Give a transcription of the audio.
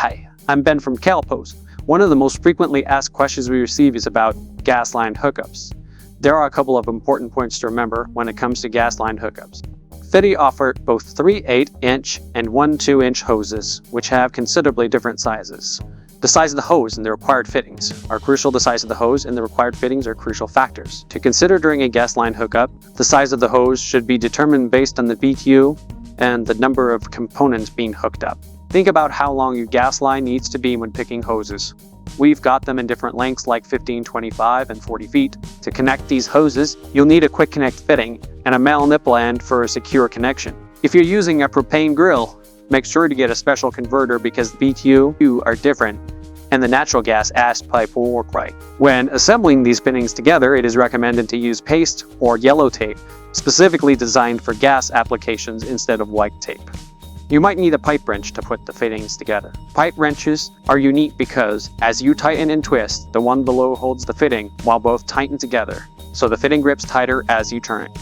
Hi, I'm Ben from CALPOSE. One of the most frequently asked questions we receive is about gas line hookups. There are a couple of important points to remember when it comes to gas line hookups. Fitty offer both 3 8-inch and 1 2-inch hoses, which have considerably different sizes. The size of the hose and the required fittings are crucial. The size of the hose and the required fittings are crucial factors to consider during a gas line hookup. The size of the hose should be determined based on the BTU and the number of components being hooked up. Think about how long your gas line needs to be when picking hoses. We've got them in different lengths like 15, 25, and 40 feet. To connect these hoses, you'll need a quick connect fitting and a metal nipple end for a secure connection. If you're using a propane grill, make sure to get a special converter because the BTU are different and the natural gas ash pipe will work right. When assembling these fittings together, it is recommended to use paste or yellow tape, specifically designed for gas applications instead of white tape. You might need a pipe wrench to put the fittings together. Pipe wrenches are unique because, as you tighten and twist, the one below holds the fitting while both tighten together, so the fitting grips tighter as you turn it.